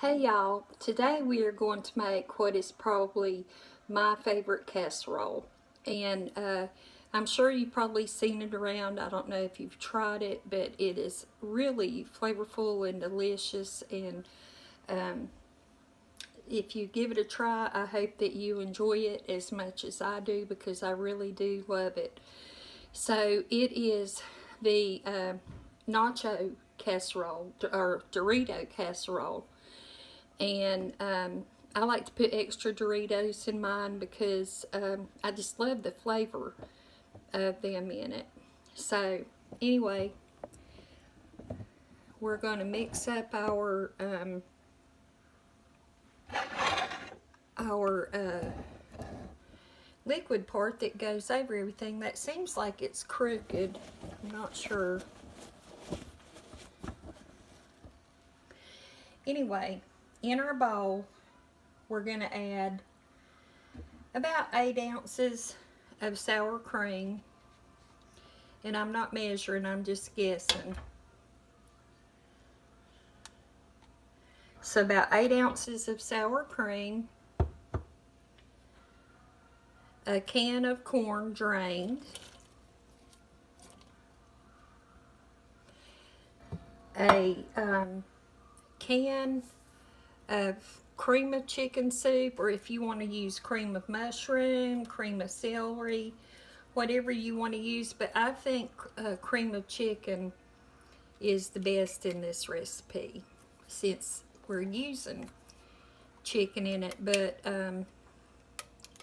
Hey y'all, today we are going to make what is probably my favorite casserole. And I'm sure you've probably seen it around. I don't know if you've tried it, but it is really flavorful and delicious. And if you give it a try, I hope that you enjoy it as much as I do because I really do love it. So it is the Nacho casserole or Dorito casserole. And I like to put extra Doritos in mine because I just love the flavor of them in it. So anyway, we're going to mix up our liquid part that goes over everything. That seems like it's crooked. I'm not sure. Anyway, in our bowl, we're going to add about 8 ounces of sour cream. And I'm not measuring, I'm just guessing. So about 8 ounces of sour cream, a can of corn drained, a can of cream of chicken soup, or if you want to use cream of mushroom, cream of celery, whatever you want to use. But I think cream of chicken is the best in this recipe since we're using chicken in it. But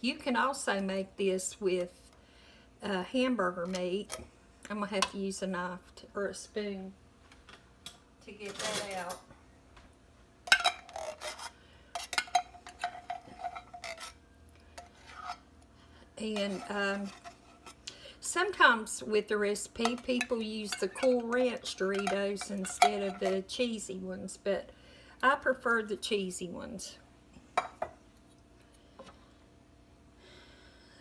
you can also make this with hamburger meat. I'm going to have to use a knife or a spoon to get that out. And sometimes with the recipe, people use the Cool Ranch Doritos instead of the cheesy ones, but I prefer the cheesy ones.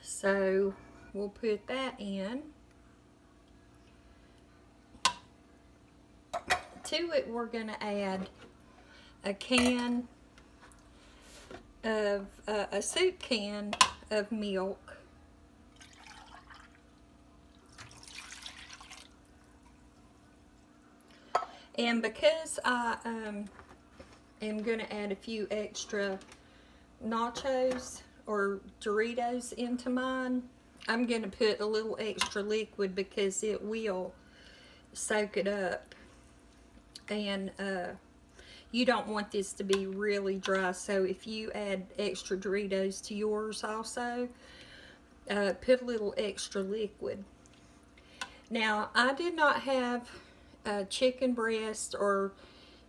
So we'll put that in. To it, we're going to add a can of, a soup can of milk. And because I am going to add a few extra nachos or Doritos into mine, I'm going to put a little extra liquid because it will soak it up. And you don't want this to be really dry, so if you add extra Doritos to yours also, put a little extra liquid. Now, I did not have chicken breast or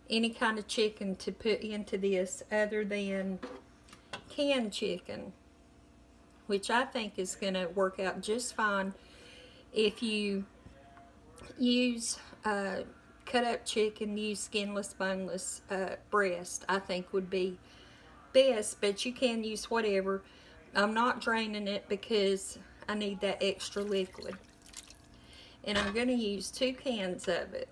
any kind of chicken to put into this other than canned chicken, which I think is going to work out just fine. If you use cut up chicken, use skinless, boneless breast, I think would be best, but you can use whatever. I'm not draining it because I need that extra liquid. And I'm going to use 2 cans of it.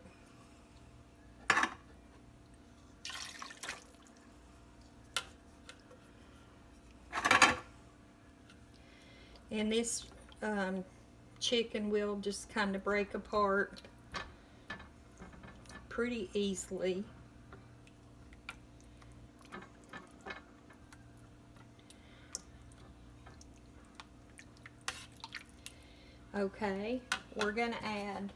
And this chicken will just kind of break apart pretty easily. Okay, we're going to add,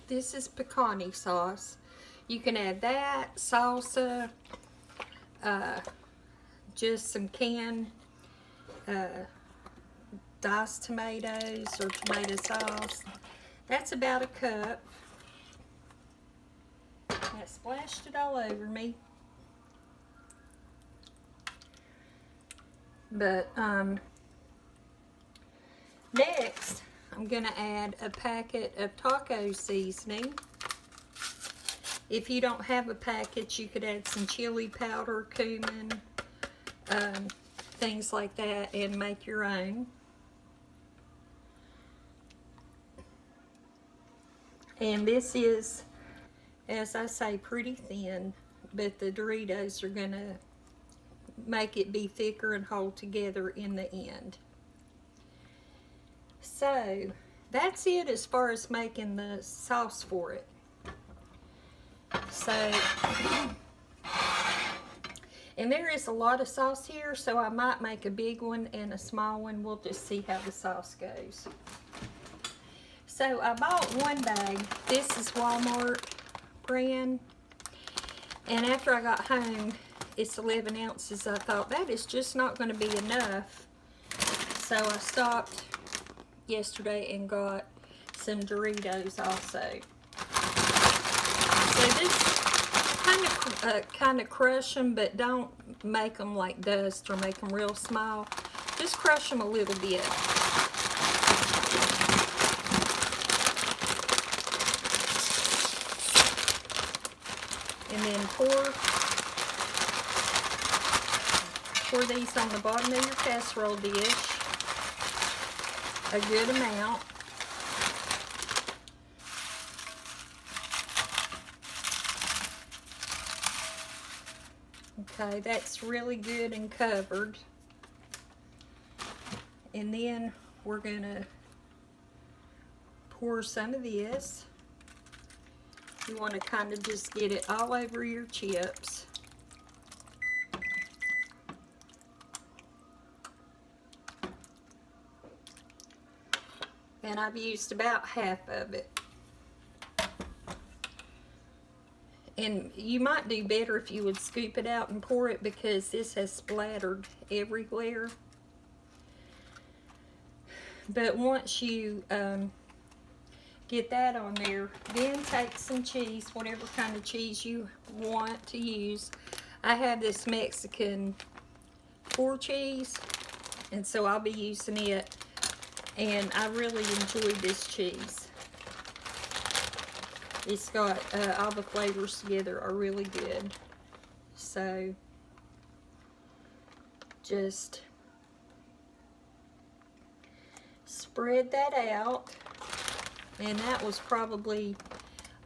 this is pecani sauce. You can add that, salsa, just some canned diced tomatoes or tomato sauce. That's about a cup. I splashed it all over me. But next, I'm going to add a packet of taco seasoning. If you don't have a packet, you could add some chili powder, cumin, things like that, and make your own. And this is, as I say, pretty thin. but the Doritos are going to make it be thicker and hold together in the end. So that's it as far as making the sauce for it. So, and there is a lot of sauce here, so I might make a big one and a small one. We'll just see how the sauce goes. So I bought one bag. This is Walmart brand. And after I got home, it's 11 ounces. I thought that is just not going to be enough. So I stopped yesterday and got some Doritos also. So this kind of crush them, but don't make them like dust or make them real small. Just crush them a little bit. And then pour these on the bottom of your casserole dish, a good amount. Okay, that's really good and covered. And then we're gonna pour some of this. You want to kind of just get it all over your chips. And I've used about half of it. And you might do better if you would scoop it out and pour it, because this has splattered everywhere. But once you get that on there, then take some cheese, whatever kind of cheese you want to use. I have this Mexican 4 cheese, and so I'll be using it. And I really enjoy this cheese. It's got all the flavors together are really good. So just spread that out. And that was probably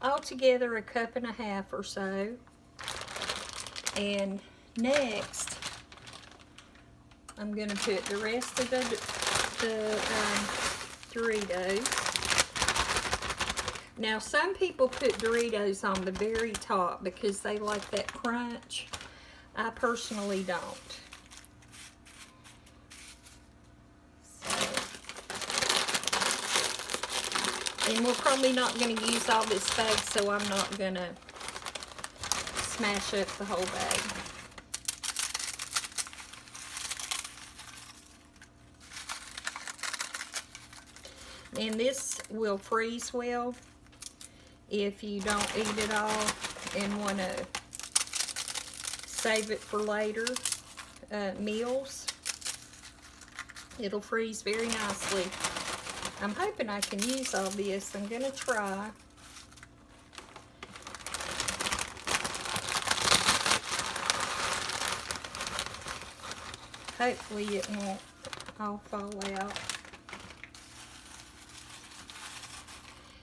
altogether a cup and a half or so. And next, I'm going to put the rest of the Doritos. Now, some people put Doritos on the very top because they like that crunch. I personally don't. And we're probably not going to use all this bag, so I'm not going to smash up the whole bag. And this will freeze well if you don't eat it all and want to save it for later meals. It'll freeze very nicely. I'm hoping I can use all this. I'm going to try. Hopefully it won't all fall out.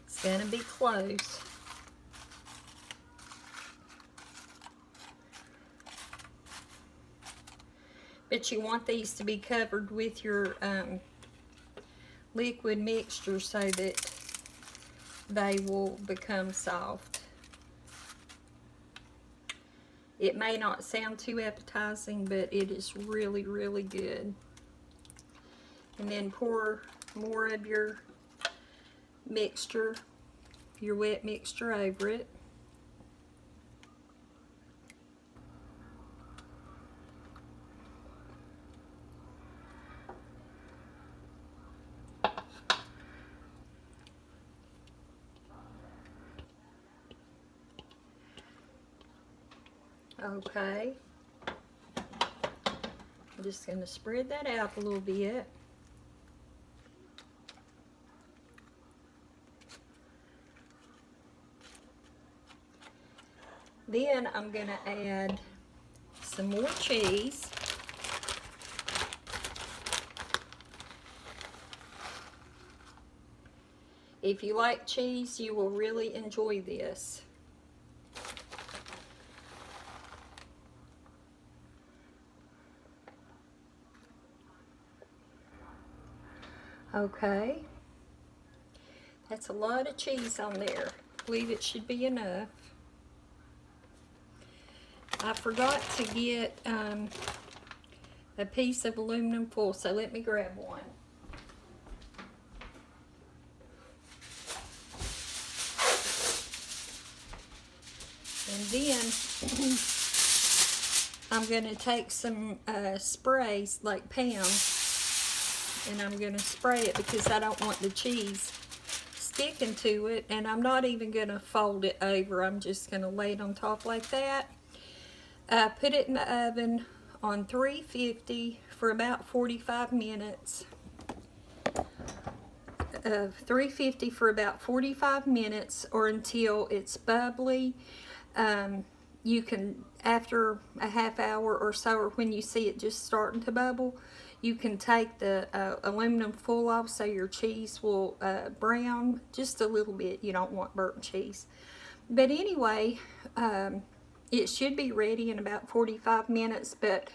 It's going to be close. But you want these to be covered with your liquid mixture so that they will become soft. It may not sound too appetizing, but it is really, really good. And then pour more of your mixture, your wet mixture, over it. Okay, I'm just going to spread that out a little bit. Then I'm going to add some more cheese. If you like cheese, you will really enjoy this. Okay. That's a lot of cheese on there. I believe it should be enough. I forgot to get a piece of aluminum foil, so let me grab one. And then I'm going to take some sprays like Pam, and I'm going to spray it because I don't want the cheese sticking to it, and I'm not even going to fold it over. I'm just going to lay it on top like that. Put it in the oven on 350 for about 45 minutes. 350 for about 45 minutes or until it's bubbly. You can, after a half hour or so, or when you see it just starting to bubble, you can take the aluminum foil off so your cheese will brown just a little bit. You don't want burnt cheese. But anyway, it should be ready in about 45 minutes, but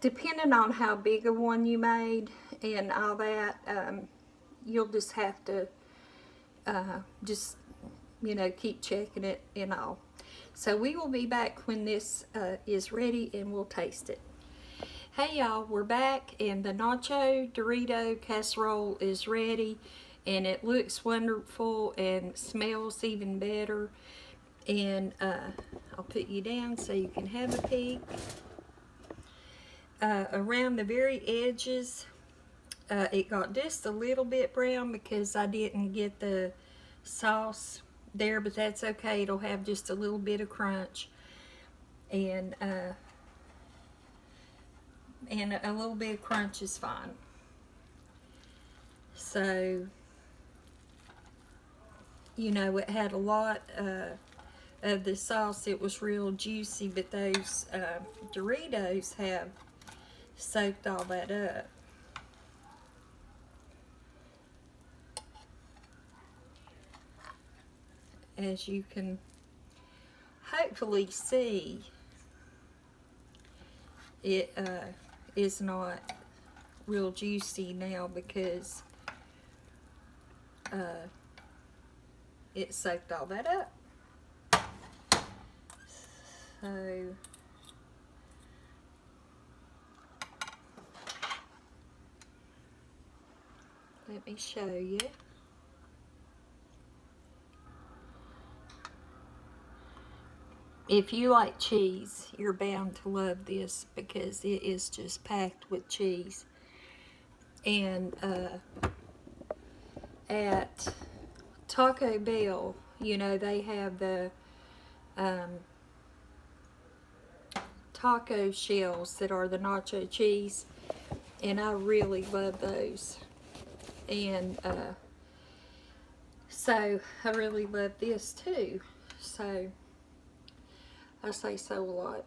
depending on how big a one you made and all that, you'll just have to keep checking it and all. So we will be back when this is ready and we'll taste it. Hey y'all, we're back and the Nacho Dorito casserole is ready, and it looks wonderful and smells even better. And I'll put you down so you can have a peek. Around the very edges, it got just a little bit brown because I didn't get the sauce there, but that's okay. It'll have just a little bit of crunch, and a little bit of crunch is fine. So, you know, it had a lot of the sauce. It was real juicy, but those Doritos have soaked all that up. As you can hopefully see, it is not real juicy now because it soaked all that up. So let me show you. If you like cheese, you're bound to love this because it is just packed with cheese. And at Taco Bell, you know, they have the taco shells that are the nacho cheese, and I really love those. And so I really love this too. So I say so a lot.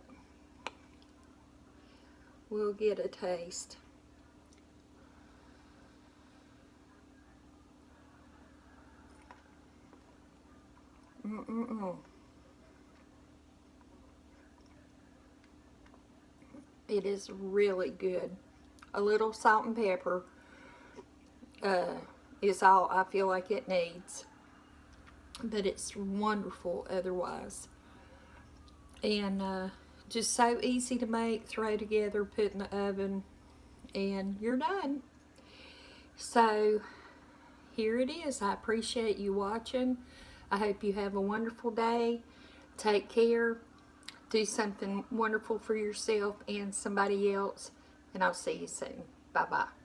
We'll get a taste. It is really good. A little salt and pepper is all I feel like it needs, but it's wonderful otherwise. And just so easy to make, throw together, put in the oven, and you're done. So here it is. I appreciate you watching. I hope you have a wonderful day. Take care. Do something wonderful for yourself and somebody else. And I'll see you soon. Bye-bye.